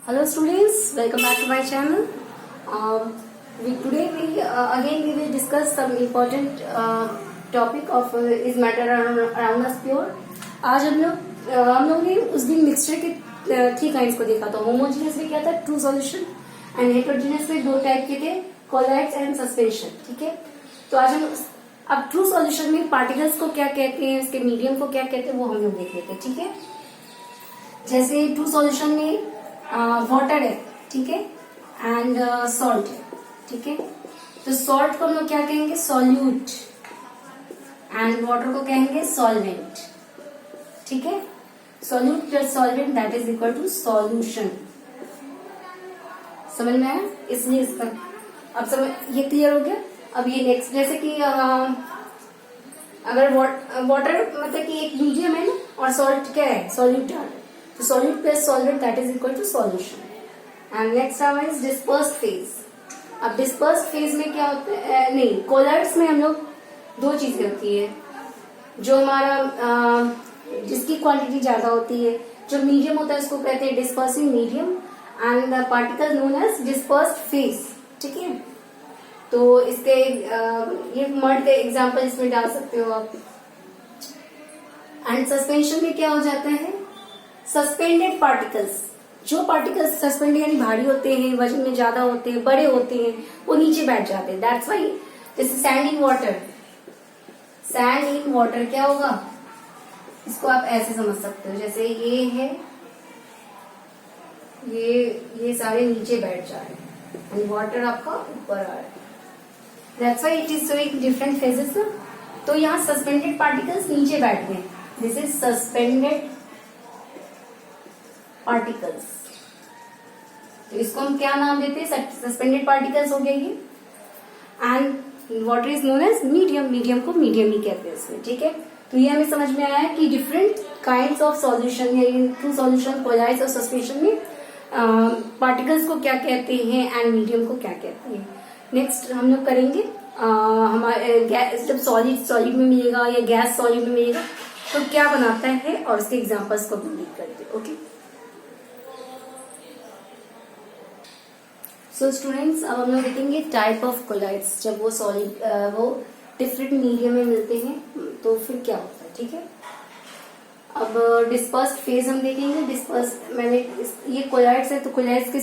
Hello students, welcome back to my channel. Today we will discuss some important topic of is matter around us pure. आज हम लोग ने उस दिन mixture के 3 काइंड्स को देखा था. होमोजेनियस में क्या था, ट्रू सॉल्यूशन, एंड हेटेरोजेनियस में 2 टाइप के थे, कोलाइड्स एंड सस्पेंशन. ठीक है, तो आज हम अब ट्रू सॉल्यूशन में पार्टिकल्स को क्या कहते हैं, उसके मीडियम को क्या कहते हैं, वो हम लोग देख लेते हैं. ठीक है, जैसे ट्रू सॉल्यूशन में वाटर है, ठीक है, एंड सॉल्ट है. ठीक है, तो सॉल्ट को हम लोग क्या कहेंगे, सॉल्यूट, एंड वाटर को कहेंगे सॉल्वेंट. ठीक है, solute plus solvent that is equal to solution. समझ में आया? इसलिए इसका अब समझ, ये क्लियर हो गया. अब ये नेक्स्ट, जैसे कि अगर वाटर मतलब कि एक मीडियम है ना, और सॉल्ट क्या है, सॉल्यूट है, तो solute plus solvent that is equal to solution. And next is dispersed phase. अब डिस्पर्स्ड फेज में क्या होता है, नहीं, कोलाइड्स में हम लोग 2 चीजें होती है. जो हमारा जिसकी क्वांटिटी ज्यादा होती है, जो मीडियम होता है, उसको कहते हैं dispersing medium, and the particle known as dispersed phase. ठीक है, तो इसके ये मड के एग्जाम्पल इसमें डाल सकते हो आप. एंड सस्पेंशन में क्या हो जाता है, सस्पेंडेड पार्टिकल्स. जो पार्टिकल्स सस्पेंडेड यानी भारी होते हैं, वजन में ज्यादा होते हैं, बड़े होते हैं, वो नीचे बैठ जाते हैं. दैट्स वाई जैसे sand in water. Sand in water क्या होगा, इसको आप ऐसे समझ सकते हो, जैसे ये है, ये सारे नीचे बैठ जा रहे हैं एंड वाटर आपका ऊपर आ रहा है. That's why it is showing different phases. तो यहाँ सस्पेंडेड पार्टिकल्स नीचे बैठ गए. This is suspended particles. तो इसको हम क्या नाम देते हैं, सस्पेंडेड पार्टिकल्स हो गए ये. And water is known as medium. Medium को मीडियम ही कहते हैं इसमें. ठीक है, तो ये हमें समझ में आया कि डिफरेंट काइंड्स ऑफ सॉल्यूशन या ट्रू सॉल्यूशन, कोलाइड्स और सस्पेंशन में पार्टिकल्स को क्या कहते हैं एंड मीडियम को क्या कहते हैं. नेक्स्ट हम लोग करेंगे हमारे जब सॉलिड में मिलेगा या गैस सॉलिड में मिलेगा तो क्या बनाता है, और उसके एग्जाम्पल्स को भी रीड करेंगे. ओके, सो स्टूडेंट्स, अब हम लोग देखेंगे टाइप ऑफ कोलाइड्स. जब वो सॉलिड वो डिफरेंट मीडियम में मिलते हैं तो फिर क्या होता है. ठीक है, अब डिस्पर्स्ड फेज हम देखेंगे. डिस्पर्स्ड मैंने ये कोलाइड्स है, तो कोलाइड्स के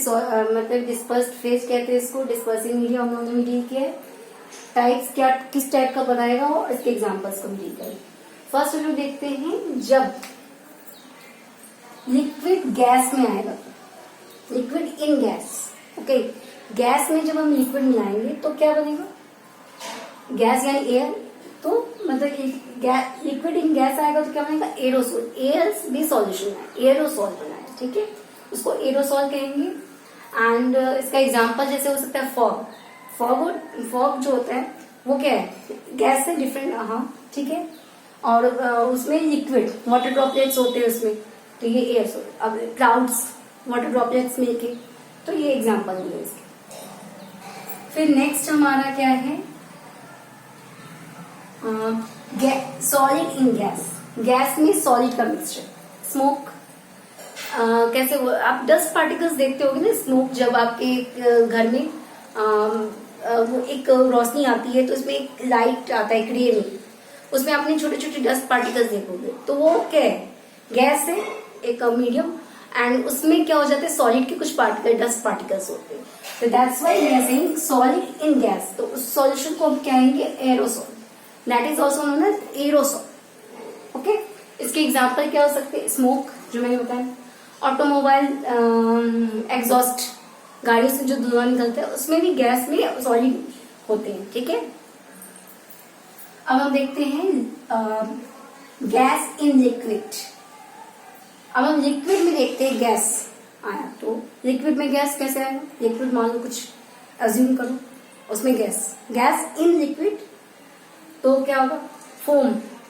मतलब डिस्पर्स्ड फेज कहते हैं इसको. डिस्पर्सिंग मीडियम हम लोगों ने डील किया है. टाइप्स क्या, किस टाइप का बनाएगा और इसके एग्जाम्पल्स को भी डील करेंगे. फर्स्ट हम लोग देखते हैं, जब लिक्विड गैस में आएगा, liquid in gas. Okay, gas में जब हम लिक्विड मिलाएंगे तो क्या बनेगा, गैस यानी एयर, तो मतलब लिक्विड इन गैस आएगा तो क्या बनेगा, एरोसोल. एयर भी सॉल्यूशन है, एरोसोल बना है. ठीक है, उसको एरोसोल कहेंगे. एंड इसका एग्जांपल जैसे हो सकता है फॉग. फॉग जो होता है वो क्या है, गैस से डिफरेंट. हाँ, ठीक है, और उसमें लिक्विड वाटर ड्रॉपलेट्स होते हैं उसमें, तो ये एयरसोल. अब क्लाउड्स, वाटर ड्रॉपलेट्स मिलके, तो ये एग्जांपल है इसके. फिर नेक्स्ट हमारा क्या है, सॉलिड इन गैस. गैस में सॉलिड का मिक्सचर. स्मोक कैसे, वो आप डस्ट पार्टिकल्स देखते होगे ना. स्मोक जब आपके घर में वो एक रोशनी आती है तो उसमें एक लाइट आता है क्रिए में, उसमें आपने छोटे छोटे डस्ट पार्टिकल्स देखोगे, तो वो क्या है, गैस है एक मीडियम, एंड उसमें क्या हो जाते हैं, सॉलिड के कुछ पार्टिकल, डस्ट पार्टिकल्स होते हैं. तो that's why we are saying solid in gas. तो उस सॉल्यूशन को हम कहेंगे aerosol. That is also known as aerosol. Okay, इसके एग्जाम्पल क्या हो सकते हैं, स्मोक जो मैंने बताया, ऑटोमोबाइल एग्जॉस्ट, गाड़ी से जो धुआं निकलता है उसमें भी गैस में सॉलिड होते हैं. ठीक है, अब हम देखते हैं गैस इन लिक्विड. अब हम लिक्विड में देखते हैं गैस आया, तो लिक्विड में गैस कैसे आएगा, लिक्विड मान लो कुछ अज्यूम करो, उसमें गैस इन लिक्विड, तो क्या होगा, फोम.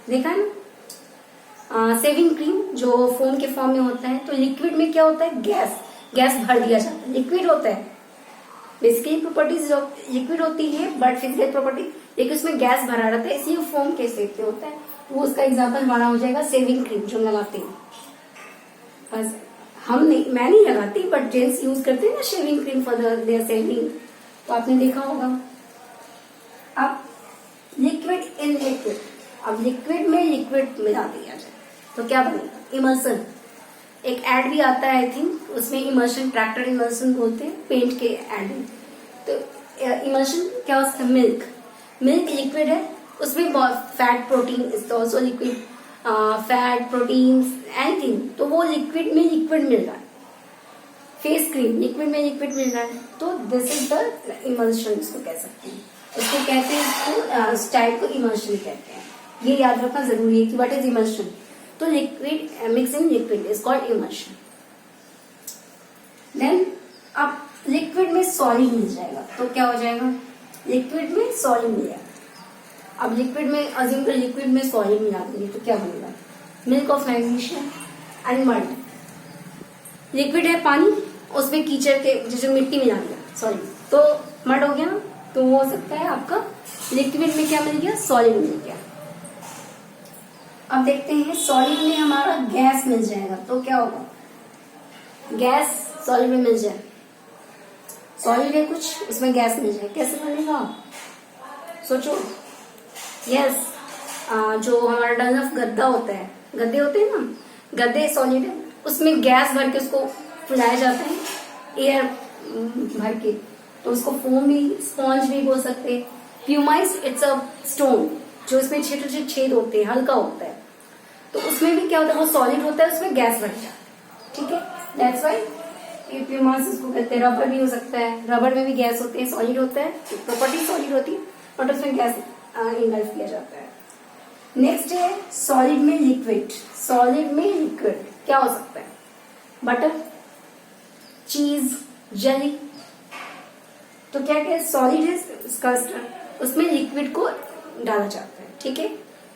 देखा है ना, सेविंग क्रीम जो फोम के फॉर्म में होता है. तो लिक्विड में क्या होता है, गैस भर दिया जाता है, लिक्विड होता है. बेसिकली प्रॉपर्टीज लिक्विड होती है, बट फिजिकल प्रॉपर्टी, लेकिन उसमें गैस भरा रहता है, इसलिए फोम के शेप में होता है. वो उसका एग्जाम्पल हमारा हो जाएगा सेविंग क्रीम जो लगाते हैं. हम नहीं, मैं नहीं लगाती, बट जेंट्स यूज करते हैं ना shaving cream for their shaving, तो आपने देखा होगा। अब लिक्विड इन लिक्विड, अब लिक्विड में लिक्विड मिला दिया जाए तो क्या बनेगा? इमल्सन। एक एड भी आता है आई थिंक, उसमें इमल्शन, ट्रैक्टर इमल्सन बोलते हैं पेंट के एड में। तो इमल्शन क्या हो सकता है? मिल्क, मिल्क लिक्विड है, उसमें बहुत fat, protein is also liquid, fat, protein, anything, तो वो लिक्विड में लिक्विड मिल रहा है। फेस क्रीम लिक्विड में लिक्विड मिल रहा है, तो दिस इज द इमल्शन, इसको कह सकते हैं। उसको कहते हैं, इसको इस टाइप को इमल्शन कहते हैं। ये याद रखना जरूरी है कि व्हाट इज इमल्शन। तो liquid mixing liquid is called emulsion. Then अब लिक्विड में सॉलिड मिल जाएगा तो क्या हो जाएगा? लिक्विड में सॉलिड मिल जाएगा। अब लिक्विड में अज्यूम कर लिक्विड में सॉलिड मिला देंगे तो क्या बनेगा? Milk of magnesium and mud. Liquid है पानी, उसमें कीचड़ के जैसे मिट्टी मिला दिया, सॉरी, तो मड हो गया ना, तो वो हो सकता है आपका लिक्विड में क्या मिल गया? सॉलिड मिल गया। अब देखते हैं सॉलिड में हमारा गैस मिल जाएगा तो क्या होगा? गैस सॉलिड में मिल जाए, सॉलिड है कुछ, उसमें गैस मिल जाए, कैसे बनेगा? सोचो। यस, जो हमारा डनफ गद्दा होता है, गद्दे होते हैं ना, गद्दे सॉलिड है, उसमें गैस भर के उसको फुलाया जाता है, एयर भर के, तो उसको फोम भी, स्पॉन्ज भी बोल सकते हैं। प्यूमाइज इट्स अ स्टोन, जो इसमें छोटे छोटे छेद होते हैं, हल्का होता है, तो उसमें भी क्या होता है? वो सॉलिड होता है, उसमें गैस भर जाता है, ठीक है। दैट्स वाई प्यूमाइज इसको कहते हैं। रबर भी हो सकता है, रबर में भी गैस होती है, सॉलिड होता है, प्रॉपर्टी सॉलिड होती है, बट उसमें गैस इनलाइव किया जाता है। नेक्स्ट है सॉलिड में लिक्विड। सॉलिड में लिक्विड क्या हो सकता है? बटर, चीज, जेली, तो क्या क्या सॉलिड है इसका, उसमें लिक्विड को डाला जाता है, ठीक है।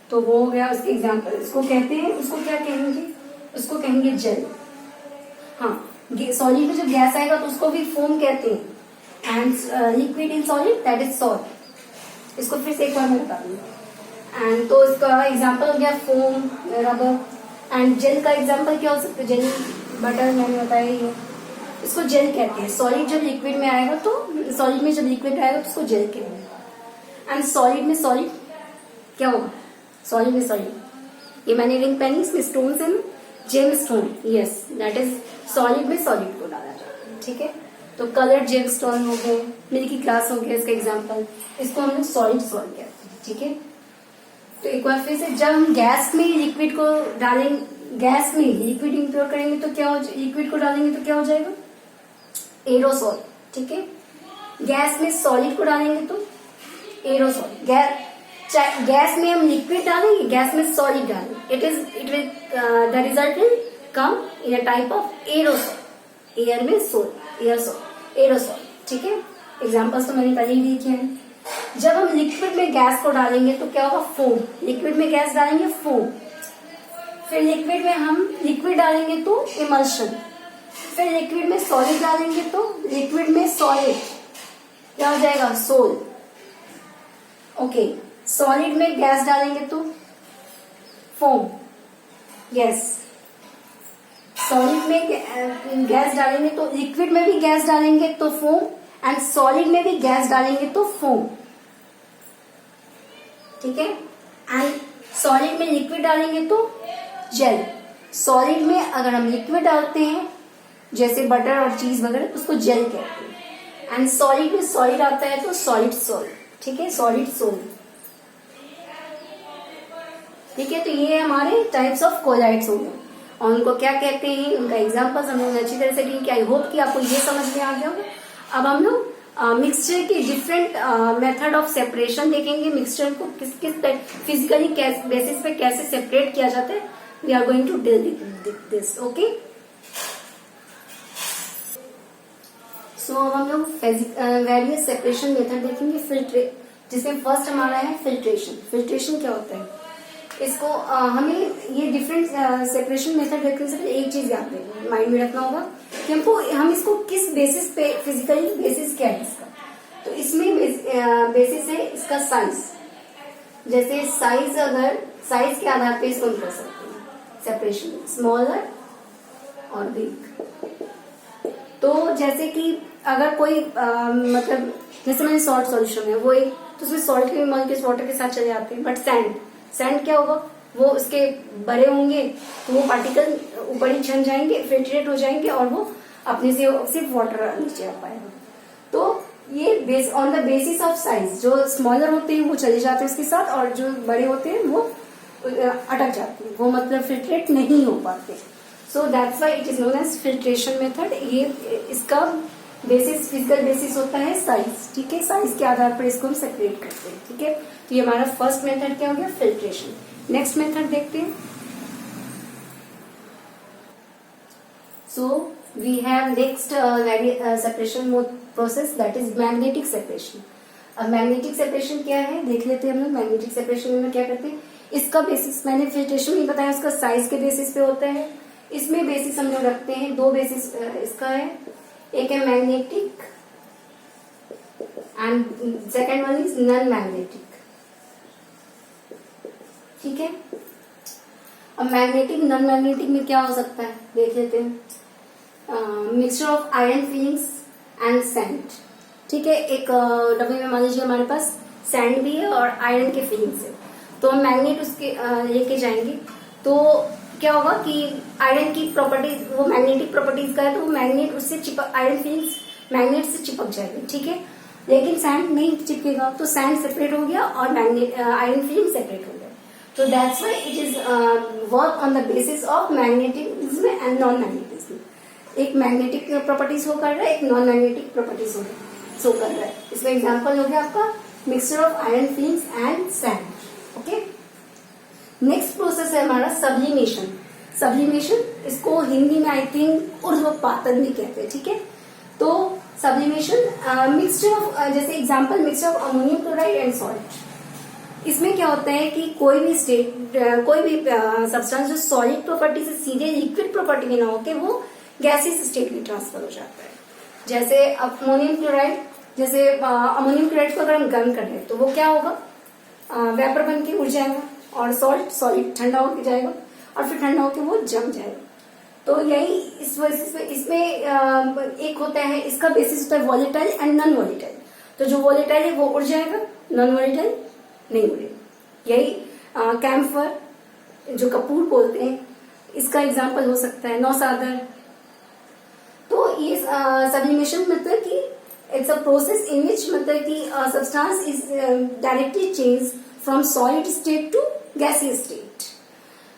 तो वो हो गया उसके एग्जाम्पल। इसको कहते हैं, उसको क्या कहेंगे? उसको कहेंगे जेल। हाँ, सॉलिड में जब गैस आएगा तो उसको भी फोम कहते हैं। And liquid in solid that is salt. इसको फिर से एक बार मैं बता दूंगी। एंड तो इसका एग्जाम्पल हो गया फोम, रबर। एंड जेल का एग्जाम्पल क्या हो सकता है? जेली, बटर, मैंने बताया ही है, इसको जेल कहते हैं। सॉलिड जब लिक्विड में आएगा तो, सॉलिड में जब लिक्विड आएगा तो उसको जेल कहेंगे। एंड सॉलिड में सॉलिड क्या होगा? सॉलिड में सॉलिड, ये मैंने रिंग पेन, इसमें स्टोन्स है, gemstone, yes, that is solid में सॉलिड को डाला जाता है, ठीक है। तो कलर्ड जेम स्टोन हो गए, मिल्की ग्लास हो गया इसका एग्जाम्पल, इसको हम लोग सॉलिड सॉल्ट कहते हैं, ठीक है। तो एक बार फिर से, जब हम गैस में लिक्विड को डालेंगे, गैस में लिक्विड इंप्योर करेंगे तो क्या हो, लिक्विड को डालेंगे तो क्या हो जाएगा? एरोसॉल, ठीक है। गैस में सॉलिड को डालेंगे तो एरोसॉल। गैस में हम लिक्विड डालेंगे, गैस में सॉलिड डालेंगे, it will the result will come in a type of aerosol. Air में एरोसॉल, ठीक है। एग्जाम्पल्स तो मैंने पहले ही लिखे हैं। जब हम लिक्विड में गैस को डालेंगे तो क्या होगा? फोम। लिक्विड में गैस डालेंगे, फोम। फिर लिक्विड में हम लिक्विड डालेंगे तो इमल्शन। फिर लिक्विड में सॉलिड डालेंगे तो लिक्विड में सॉलिड क्या हो जाएगा? सोल। ओके, सॉलिड में गैस डालेंगे तो फोम, यस। सॉलिड में गैस डालेंगे तो, लिक्विड में भी गैस डालेंगे तो फोम, एंड सॉलिड में भी गैस डालेंगे तो फोम, ठीक है। एंड सॉलिड में लिक्विड डालेंगे तो जेल। सॉलिड में अगर हम लिक्विड डालते हैं जैसे बटर और चीज वगैरह, उसको जेल कहते हैं। एंड सॉलिड में सॉलिड आता है तो सॉलिड सोल, ठीक है, सॉलिड सोल, ठीक है। तो ये हमारे टाइप्स ऑफ कोलाइड्स हो गए, और उनको क्या कहते हैं, उनका एग्जाम्पल्स हम लोगों ने अच्छी तरह से डी किया। आई होप कि आपको ये समझ में आ गया होगा। अब हम लोग मिक्सचर के डिफरेंट मेथड ऑफ सेपरेशन देखेंगे। मिक्सचर को किस किस फिजिकली बेसिस पे कैसे सेपरेट किया जाता है, we are going to deal this, okay. So अब हम लोग वेरियस सेपरेशन मेथड देखेंगे। जिसमें फर्स्ट हमारा है फिल्ट्रेशन। फिल्ट्रेशन क्या होता है? इसको हमें ये डिफरेंट सेपरेशन मेथड रखने से एक चीज याद रखना, माइंड में रखना होगा कि हम इसको किस बेसिस पे, फिजिकली बेसिस क्या है इसका। तो इसमें बेसिस है इसका साइज। जैसे साइज, अगर साइज के आधार पे इसको हम कर सकते हैं सेपरेशन, स्मॉलर और बिग। तो जैसे कि अगर कोई मतलब जैसे मैंने सॉल्ट सॉल्यूशन है वो एक, तो उसमें सॉल्ट के मॉलिक्यूल्स वाटर के साथ चले जाते हैं। बट सैंड, सैंड क्या होगा, वो उसके बड़े होंगे तो वो पार्टिकल ऊपर ही छन जाएंगे, फिल्ट्रेट हो जाएंगे और वो अपने से सिर्फ वाटर नीचे आ पाएगा। तो ये base on the basis of size, जो स्मॉलर होते हैं वो चले जाते हैं उसके साथ, और जो बड़े होते हैं वो अटक जाते हैं, वो मतलब फिल्ट्रेट नहीं हो पाते। So that's why it is known as filtration method. ये इसका बेसिस, फिजिकल बेसिस होता है साइज, ठीक है, साइज के आधार पर इसको हम सेपरेट करते हैं, ठीक है। तो ये हमारा फर्स्ट मेथड क्या हो गया, फिल्ट्रेशन। नेक्स्ट मेथड देखते हैं। So we have next separation process, that is magnetic separation. अब मैग्नेटिक सेपरेशन क्या है देख लेते हैं हम लोग। मैग्नेटिक सेपरेशन में क्या करते हैं, इसका बेसिस मैंने फिल्ट्रेशन में बताया, उसका साइज के बेसिस पे होता है। इसमें बेसिस हम लोग रखते हैं, दो बेसिस इसका है, एक है magnetic and second one is non magnetic, ठीक है। अब मैग्नेटिक नॉन मैग्नेटिक में क्या हो सकता है देख लेते हैं। Mixture of iron filings and sand, ठीक है। एक डब्बे में मान लीजिए हमारे पास सैंड भी है और आयरन के फिलिंग्स है, तो हम मैग्नेट उसके लेके जाएंगे, तो क्या होगा कि आयरन की प्रॉपर्टीज, वो मैग्नेटिक प्रॉपर्टीज का है, तो वो मैग्नेट उससे चिपक, आयरन फिलिंग्स मैग्नेट से चिपक जाएगी, ठीक है। लेकिन सैंड नहीं चिपकेगा, तो सैंड सेपरेट हो गया और मैग्नेट आयरन फिलिंग सेपरेट हो गया। तो that's why it is work on the basis of magnetism and non magnetism. एक मैग्नेटिक प्रॉपर्टीज शो कर रहा है, एक नॉन मैग्नेटिक प्रॉपर्टीज शो कर रहा है। इसका एग्जाम्पल हो गया आपका mixture of iron filings and sand, okay. Next process है हमारा सब्लिमेशन। सब्लिमेशन, इसको हिंदी में आई थिंक ऊर्ध्वपातन भी कहते हैं, ठीक है। तो सब्लिमेशन मिक्सचर ऑफ, जैसे example mixture of ammonium chloride and salt. इसमें क्या होता है कि कोई भी कोई भी सब्सटेंस जो सॉलिड प्रॉपर्टी से सीधे लिक्विड प्रॉपर्टी में ना होके वो गैसियस स्टेट में ट्रांसफर हो जाता है। जैसे अमोनियम क्लोराइड, जैसे अमोनियम क्लोराइड को अगर हम गर्म कर दें तो वो क्या होगा, वेपर बन के उड़ जाएगा, और सॉल्ट सॉलिड ठंडा होके जाएगा और फिर ठंडा होके वो जम जाएगा। तो यही इस बेसिस में, इसमें एक होता है, इसका बेसिस होता है वॉलेटाइल एंड नॉन वॉलेटाइल। तो जो वॉलेटाइल है वो उड़ जाएगा, नॉन वॉलेटाइल नहीं उड़ेगा। यही कैम्फर, जो कपूर बोलते हैं, इसका एग्जाम्पल हो सकता है नौसादर। तो ये सब्लिमेशन मतलब कि it's a process in which मतलब कि substance is directly change from solid state to gaseous state,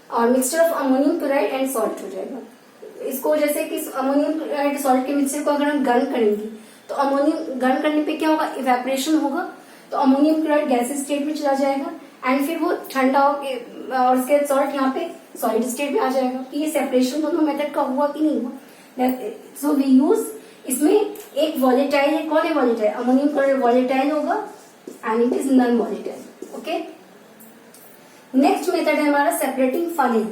और mixture of ammonium chloride and salt हो जाएगा। इसको जैसे कि अमोनियम क्लोराइड सॉल्ट के मिक्सचर को अगर हम गर्म करेंगे तो अमोनियम गर्म करने पे क्या होगा, इवेपोरेशन होगा, तो अमोनियम क्लोराइड गैसियस स्टेट में चला जाएगा एंड फिर वो ठंडा होके और उसके सॉल्ट यहाँ पे सॉलिड स्टेट में आ जाएगा। कि ये सेपरेशन दोनों मेथड का हुआ कि नहीं हुआ। सो वी यूज, इसमें एक वॉलेटाइल है, कौन है वॉलेटाइल, अमोनियम क्लोराइड वॉलेटाइल होगा and it is non volatile, okay. Next method है हमारा सेपरेटिंग फनेल।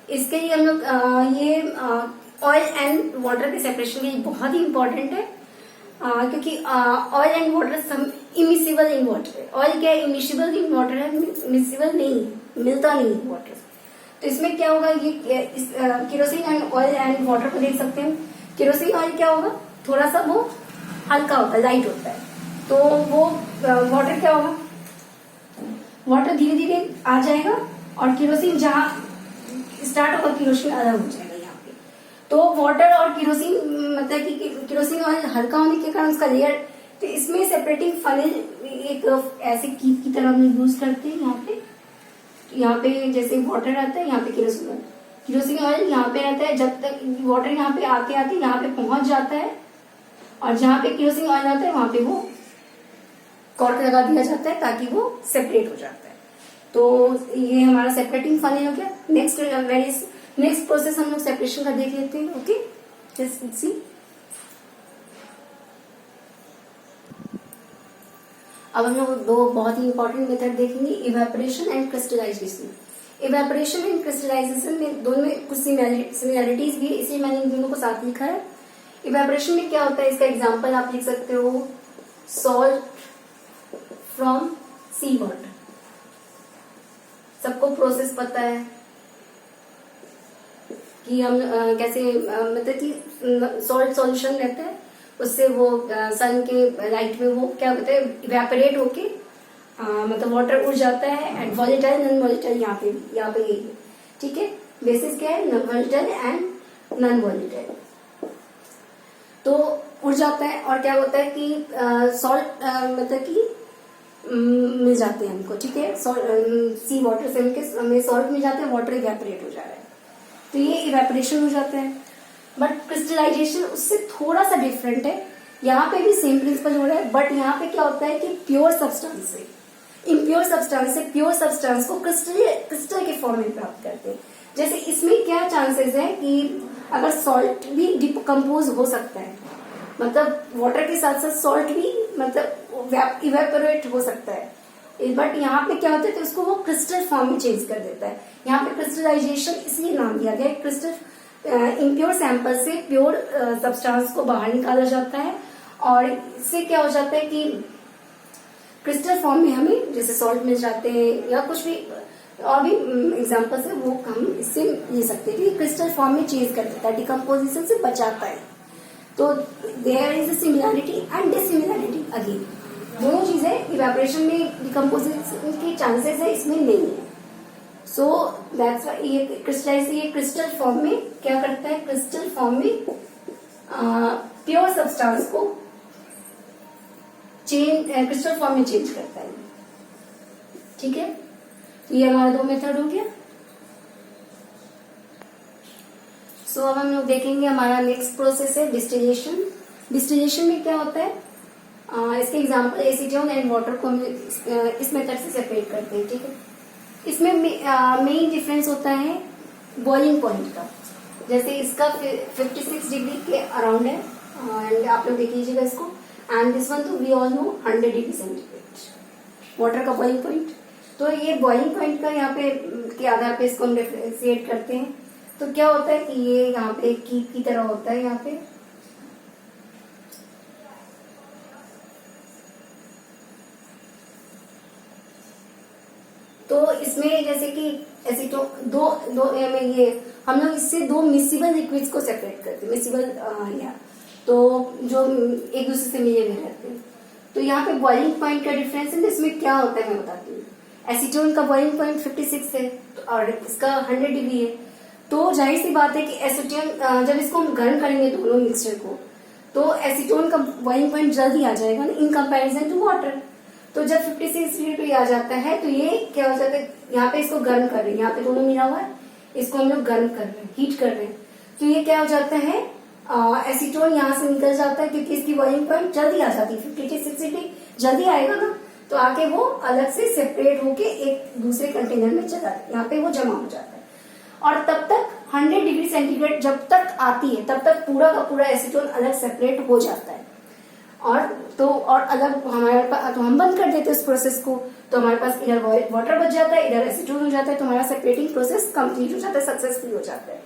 इसके लिए हम लोग ये ऑयल एंड वाटर के सेपरेशन के लिए बहुत ही इंपॉर्टेंट है, क्योंकि oil and water some immiscible in water है। ऑयल क्या है, इमिसिबल इन वाटर है, मिसिबल नहीं, मिलता नहीं है वाटर। तो इसमें क्या होगा, ये kerosene and oil and water को देख सकते हैं। केरोसिन ऑयल क्या होगा, थोड़ा सा वो हल्का होता है, लाइट होता है, तो वो वाटर क्या होगा, वाटर धीरे धीरे आ जाएगा और केरोसिन जहां स्टार्ट होगा केरोसिन अलग हो जाएगा यहाँ पे। तो वाटर और केरोसिन मतलब कि केरोसिन ऑयल हल्का होने के कारण उसका लेयर, तो इसमें सेपरेटिंग फनेल एक ऐसे कीप की तरह हम यूज करते हैं। यहाँ पे जैसे वाटर रहता है, यहाँ पे केरोसिन ऑयल यहाँ पे रहता है, जब तक वाटर यहाँ पे आते आते यहाँ पे पहुंच जाता है, और जहाँ पे केरोसिन ऑयल आता है वहां पे वो कॉर्क लगा दिया जाता है ताकि वो सेपरेट हो जाता है। तो ये हमारा सेपरेटिंग फनेल हो गया। नेक्स्ट प्रोसेस हम लोग सेपरेशन का देख लेते हैं, ओके। जस्ट सी, अब हम लोग दो बहुत ही इंपॉर्टेंट मेथड देखेंगे, evaporation and crystallisation. Evaporation and crystallisation में दोनों में कुछ सिमिलैरिटीज भी है, इसलिए मैंने इन दोनों को साथ लिखा है। इवेपोरेशन में क्या होता है, इसका एग्जांपल आप लिख सकते हो, सॉल्ट फ्रॉम सी वाटर। सबको प्रोसेस पता है कि हम कैसे मतलब कि सॉल्ट सॉल्यूशन रहता है, उससे वो सन के लाइट में वो क्या होता है, इवेपोरेट होके मतलब वाटर उड़ जाता है। एंड वॉलेटाइल नॉन वॉलेटाइल यहाँ पे यही है, ठीक है। बेसिस क्या है, वॉलेटाइल एंड नॉन वॉलेटाइल। तो उड़ जाता है और क्या होता है कि सॉल्ट मतलब कि मिल जाते हैं हमको, ठीक है। सी वाटर से हमें सॉल्ट मिल जाते हैं, वाटर इवेपोरेट हो जा रहा है, तो ये इवेपोरेशन हो जाता है। बट क्रिस्टलाइजेशन उससे थोड़ा सा डिफरेंट है। यहाँ पे भी सेम प्रिंसिपल हो रहा है, बट यहाँ पे क्या होता है कि प्योर सब्सटेंस से इम्प्योर सब्सटेंस से प्योर सब्सटेंस को क्रिस्टल के फॉर्म में प्राप्त करते हैं। जैसे इसमें क्या चांसेस है कि अगर सॉल्ट भी डिकम्पोज हो सकता है, मतलब वाटर के साथ साथ सॉल्ट भी मतलब इवेपोरेट हो सकता है, बट यहाँ पे क्या होता है कि उसको वो क्रिस्टल फॉर्म में चेंज कर देता है। यहाँ पे क्रिस्टलाइजेशन इसलिए नाम दिया गया है, क्रिस्टल इम्प्योर सैंपल से प्योर सब्सटेंस को बाहर निकाला जाता है, और इससे क्या हो जाता है कि क्रिस्टल फॉर्म में हमें जैसे सॉल्ट मिल जाते हैं या कुछ भी और भी एग्जाम्पल्स है वो हम इससे ले सकते हैं। क्रिस्टल फॉर्म में चेंज कर देता है, डिकम्पोजिशन से बचाता है। तो there is a similarity and dissimilarity again, दोनों चीजें इवेपोरेशन में डिकम्पोजिशन के चांसेस है, इसमें नहीं है। सो दैट्स व्हाई ये क्रिस्टलाइज ये क्रिस्टल फॉर्म में क्या करता है, क्रिस्टल फॉर्म में प्योर सब्सटेंस को क्रिस्टल फॉर्म में चेंज करता है, ठीक है। तो ये हमारा दो मेथड हो गया। सो अब हम लोग देखेंगे हमारा नेक्स्ट प्रोसेस है डिस्टिलेशन। डिस्टिलेशन में क्या होता है, इसके एग्जांपल एसीटोन एंड वाटर को हम इस मेथड से सेपरेट करते हैं, ठीक है। इसमें मेन डिफरेंस होता है बॉइलिंग पॉइंट का। जैसे इसका 56 डिग्री के अराउंड है, एंड आप लोग देख लीजिएगा इसको, एंड दिस वन तो we all know 100 degree centigrade water का बॉइलिंग पॉइंट। तो ये बॉइलिंग पॉइंट का यहाँ पे के आधार पे इसको हम डिफरेंशिएट करते हैं। तो क्या होता है कि ये यहाँ पे कीप की तरह होता है यहाँ पे, तो इसमें जैसे कि एसीटोन दो ये हम लोग इससे दो मिसिबल लिक्विड्स को सेपरेट करते हैं, मिसिबल या तो जो एक दूसरे से मिले हुए रहते हैं। तो यहाँ पे बॉइलिंग पॉइंट का डिफरेंस है, इसमें क्या होता है मैं बताती हूँ। एसीटोन का बॉइलिंग पॉइंट 56 है और इसका 100 डिग्री है। तो जाहिर सी बात है कि एसीटोन जब इसको हम गर्म करेंगे दोनों मिक्सचर को, तो एसीटोन का बॉइलिंग पॉइंट जल्दी आ जाएगा ना इन कंपैरिजन टू वाटर। तो जब 56 डिग्री पे आ जाता है तो ये क्या हो जाता है, यहाँ पे इसको गर्म कर रहे हैं, यहाँ पे दोनों मिला हुआ है, इसको हम लोग गर्म कर रहे हैं, हीट कर रहे हैं। तो ये क्या हो जाता है, एसीटोन यहाँ से निकल जाता है क्योंकि इसकी बॉइलिंग पॉइंट जल्दी आ जाती है, 56 डिग्री जल्दी आएगा ना, तो आके वो अलग से सेपरेट होके एक दूसरे कंटेनर में चला यहाँ पे वो जमा हो जाता है। और तब तक 100 डिग्री सेंटीग्रेड जब तक आती है तब तक पूरा का पूरा एसीटोन अलग सेपरेट हो जाता है। और अलग हमारे पास, तो हम बंद कर देते हैं इस प्रोसेस को, तो हमारे पास इधर वाटर बच जाता है, इधर एसीटोन हो जाता है, तो हमारा सेपरेटिंग प्रोसेस कंप्लीट हो जाता है, सक्सेसफुल हो जाता है।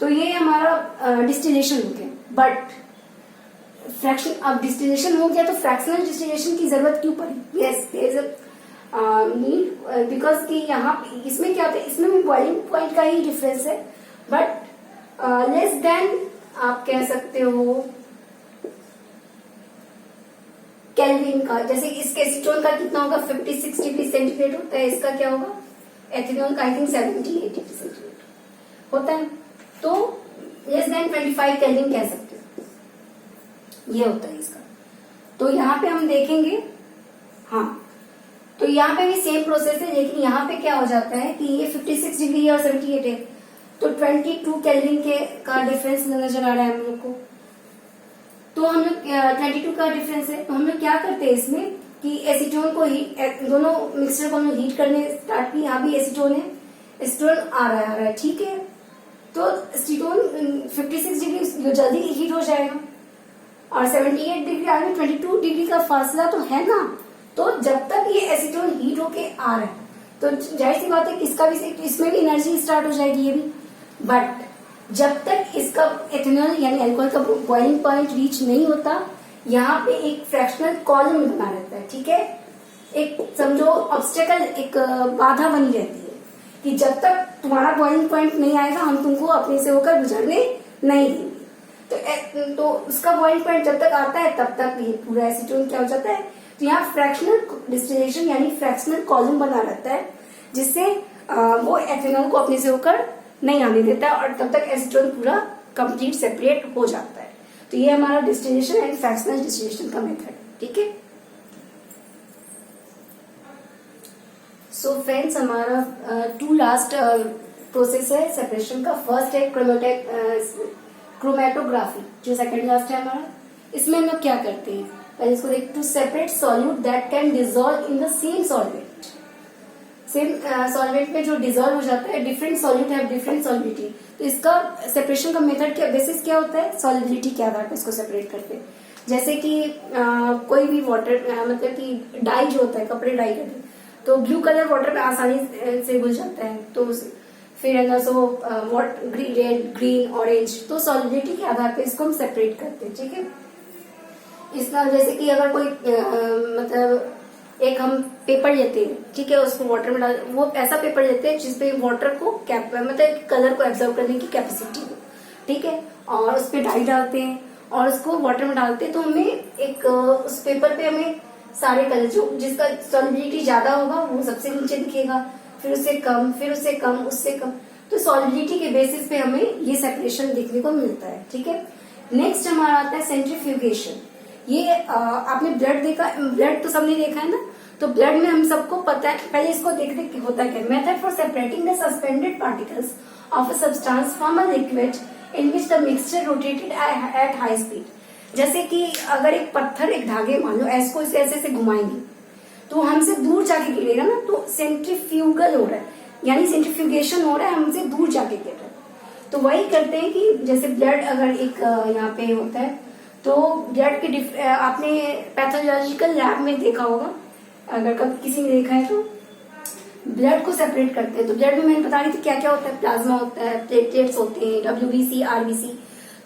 तो ये हमारा डिस्टिलेशन हो गया। बट फ्रैक्शन, अब डिस्टिलेशन हो गया तो फ्रैक्शनल डिस्टिलेशन की जरूरत क्यों पड़ी? Yes there is a need, because कि यहाँ इसमें क्या होता है, इसमें भी बॉइलिंग पॉइंट का ही डिफरेंस है, बट लेस देन आप कह सकते हो केल्विन का। जैसे इसके एसीटोन का कितना होगा, 56 डिग्री सेंटीग्रेड होता है, इसका क्या होगा एथेनॉल का आई थिंक 78 डिग्री सेंटीग्रेड होता है। तो लेस देन 25 केल्विन कह सकते हो, ये होता है इसका। तो यहाँ पे हम देखेंगे, हाँ, तो यहाँ पे भी सेम प्रोसेस है, लेकिन यहाँ पे क्या हो जाता है कि ये 56 डिग्री और 78 है, तो 22 केल्विन के का डिफरेंस नजर आ रहा है हम लोग को। तो हम लोग 22 का डिफरेंस है, तो हम लोग क्या करते हैं इसमें कि एसीटोन को दोनों मिक्सचर को हम लोग हीट करने स्टार्ट की। यहाँ भी एसीटोन है, एसीटोन आ रहा है, ठीक है। तो एसीटोन 56 डिग्री जल्दी हीट हो जाएगा और 78 डिग्री आ रहा है, 22 डिग्री का फासला तो है ना। तो जब तक ये एसीटोन हीट होके आ रहा है तो जाहिर सी बात है कि इसका भी, इसमें भी एनर्जी स्टार्ट हो जाएगी ये भी। बट जब तक इसका एथेनॉल यानी अल्कोहल का बॉइलिंग पॉइंट रीच नहीं होता, यहाँ पे एक फ्रैक्शनल कॉलम बना रहता है, ठीक है। एक समझो ऑब्स्टेकल, एक बाधा बनी रहती है कि जब तक तुम्हारा बॉइलिंग पॉइंट नहीं आएगा, हम तुमको अपने से होकर गुजरने नहीं देंगे। तो उसका बॉइलिंग पॉइंट जब तक आता है तब तक ये पूरा एसीटोन क्या हो जाता है, तो यहाँ फ्रैक्शनल डिस्टिलेशन यानी फ्रैक्शनल कॉलम बना रहता है, जिससे वो एथेनॉल को अपने से होकर नहीं आने देता है, और तब तक एसीटोन पूरा कंप्लीट सेपरेट हो जाता है। तो ये हमारा डिस्टिलेशन एंड फ्रैक्शनल डिस्टिलेशन का मेथड, ठीक है। सो फ्रेंड्स, हमारा 2 लास्ट प्रोसेस है सेपरेशन का। फर्स्ट है क्रोमेटोग्राफी, जो सेकंड लास्ट है हमारा। इसमें हम लोग क्या करते हैं, पहले इसको देखते, to separate solute that can dissolve in the same solvent. Same solvent में जो डिजोल्व हो जाता है, different solute have different solubility. तो इसका सेपरेशन का मेथड क्या, बेसिस क्या होता है, सॉल्युबिलिटी के आधार पर इसको सेपरेट करते हैं। जैसे कि कोई भी वाटर मतलब कि डाई जो होता है, कपड़े डाई करते हैं, तो ब्लू कलर वाटर में आसानी से घुल जाता है, तो फिर है ना सो रेड, ग्रीन, ऑरेंज, तो सॉलिडिटी के आधार पे इसको हम सेपरेट करते हैं, ठीक है। इसका जैसे कि अगर कोई मतलब एक हम पेपर लेते हैं, ठीक है, उसको वाटर में डाल, वो ऐसा पेपर लेते हैं जिसपे वाटर को मतलब कलर को एब्जॉर्व करने की कैपेसिटी हो, ठीक है, और उस पर डाई डालते हैं और उसको वाटर में डालते हैं, तो हमें एक उस पेपर पे हमें सारे कलर, जो जिसका सॉलिडिटी ज्यादा होगा वो सबसे नीचे दिखेगा, फिर उससे कम, फिर उससे कम, उससे कम। तो सॉलिडिटी के बेसिस पे हमें ये सेपरेशन देखने को मिलता है, ठीक है। नेक्स्ट हमारा आता है सेंट्रीफ्यूगेशन। ये आपने ब्लड देखा, ब्लड तो सबने देखा है ना, तो ब्लड में हम सबको पता है, पहले इसको देखते कि होता क्या। Method for separating the suspended particles of a substance from a liquid in which the mixture rotated at high speed. जैसे कि अगर एक पत्थर, एक धागे मान लो, ऐसे ऐसे घुमाएंगे तो हमसे दूर जाके गिरेगा ना, तो सेंट्रीफ्यूगल हो रहा है, यानी सेंट्रीफ्यूगेशन हो रहा है, हमसे दूर जाके गिर रहा है। तो वही करते हैं कि जैसे ब्लड अगर एक यहाँ पे होता है, तो ब्लड के आपने पैथोलॉजिकल लैब में देखा होगा, अगर कभी किसी ने देखा है, तो ब्लड को सेपरेट करते हैं। तो ब्लड में मैंने बता रही थी क्या क्या होता है, प्लाज्मा होता है, प्लेटलेट्स होते हैं, WBC, RBC,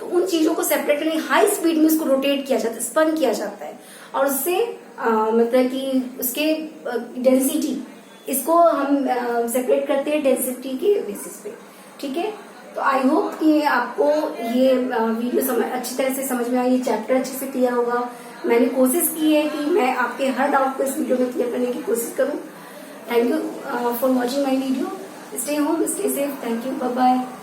तो उन चीजों को सेपरेट करने हाई स्पीड में उसको रोटेट किया जाता है, स्पन किया जाता है, और उससे मतलब कि उसके डेंसिटी, इसको हम सेपरेट करते हैं डेंसिटी के बेसिस पे, ठीक है। तो आई होप कि आपको ये वीडियो अच्छी तरह से समझ में आई, ये चैप्टर अच्छे से क्लियर होगा। मैंने कोशिश की है कि मैं आपके हर डाउट को इस वीडियो में क्लियर करने की कोशिश करूं। Thank you for watching my video. Stay home, stay safe. Thank you, bye bye.